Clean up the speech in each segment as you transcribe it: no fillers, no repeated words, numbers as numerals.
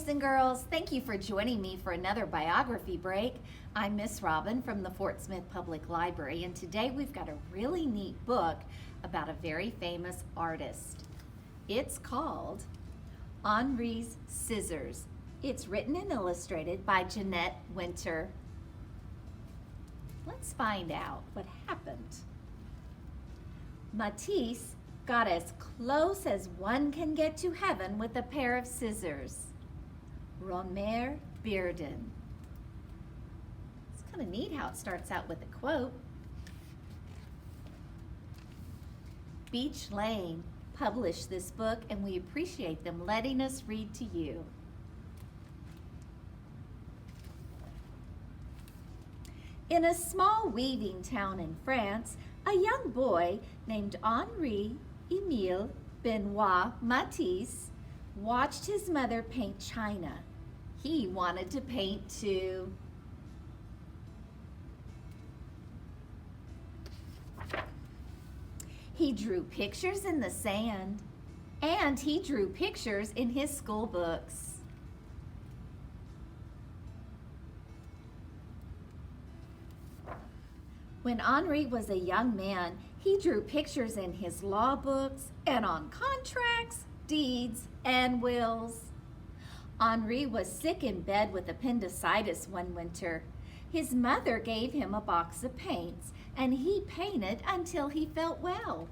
and girls. Thank you for joining me for another biography break. I'm Miss Robin from the Fort Smith Public Library, and today we've got a really neat book about a very famous artist. It's called Henri's Scissors. It's written and illustrated by Jeanette Winter. Let's find out what happened. Matisse got as close as one can get to heaven with a pair of scissors. Romer Bearden. It's kind of neat how it starts out with a quote. Beach Lane published this book, and we appreciate them letting us read to you. In a small weaving town in France, a young boy named Henri Emile Benoit Matisse watched his mother paint china. He wanted to paint too. He drew pictures in the sand, and he drew pictures in his school books. When Henri was a young man, he drew pictures in his law books and on contracts, deeds, and wills. Henri was sick in bed with appendicitis one winter. His mother gave him a box of paints, and he painted until he felt well.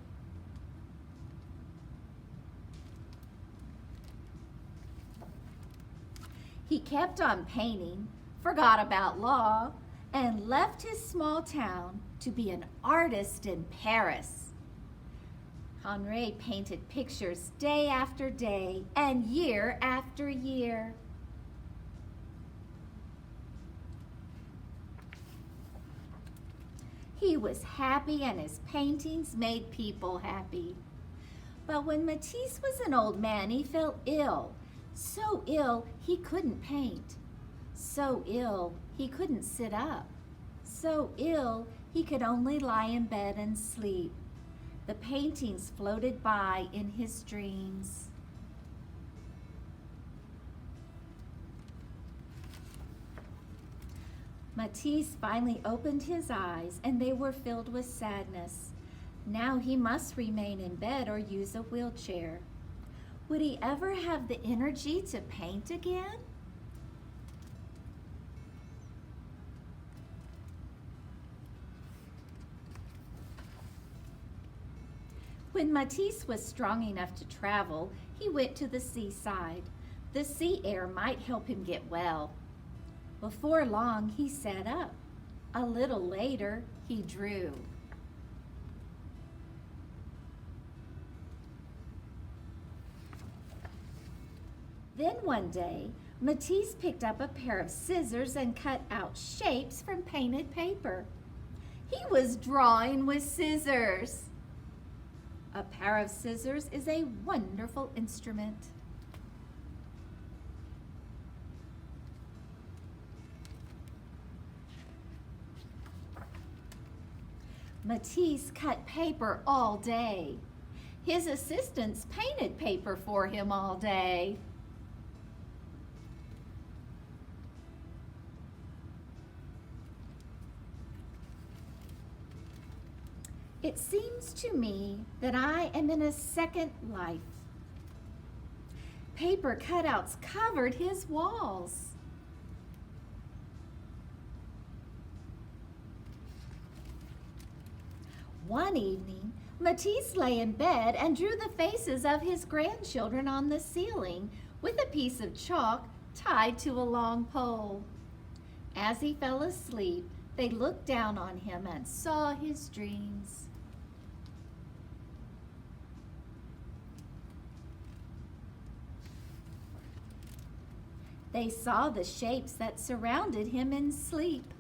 He kept on painting, forgot about law, and left his small town to be an artist in Paris. Henri painted pictures day after day and year after year. He was happy, and his paintings made people happy. But when Matisse was an old man, he felt ill. So ill he couldn't paint. So ill he couldn't sit up. So ill he could only lie in bed and sleep. The paintings floated by in his dreams. Matisse finally opened his eyes, and they were filled with sadness. Now he must remain in bed or use a wheelchair. Would he ever have the energy to paint again? When Matisse was strong enough to travel, he went to the seaside. The sea air might help him get well. Before long, he sat up. A little later, he drew. Then one day, Matisse picked up a pair of scissors and cut out shapes from painted paper. He was drawing with scissors. A pair of scissors is a wonderful instrument. Matisse cut paper all day. His assistants painted paper for him all day. It seems to me that I am in a second life. Paper cutouts covered his walls. One evening, Matisse lay in bed and drew the faces of his grandchildren on the ceiling with a piece of chalk tied to a long pole. As he fell asleep, they looked down on him and saw his dreams. They saw the shapes that surrounded him in sleep.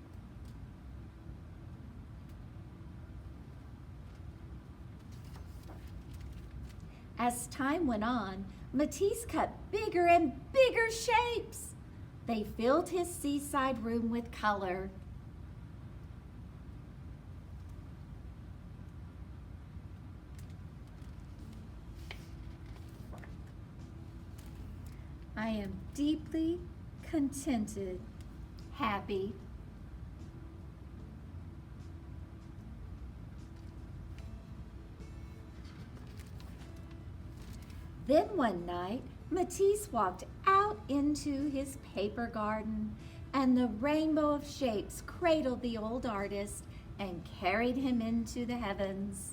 As time went on, Matisse cut bigger and bigger shapes. They filled his seaside room with color. I am deeply contented, happy. Then one night, Matisse walked out into his paper garden, and the rainbow of shapes cradled the old artist and carried him into the heavens.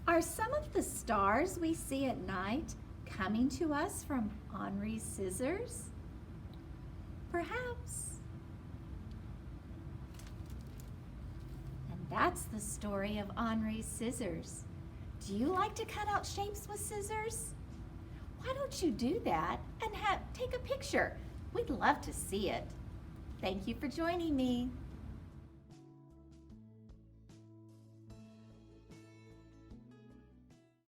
Are some of the stars we see at night coming to us from Henri's scissors? Perhaps. And that's the story of Henri's scissors. Do you like to cut out shapes with scissors? Why don't you do that and take a picture? We'd love to see it. Thank you for joining me.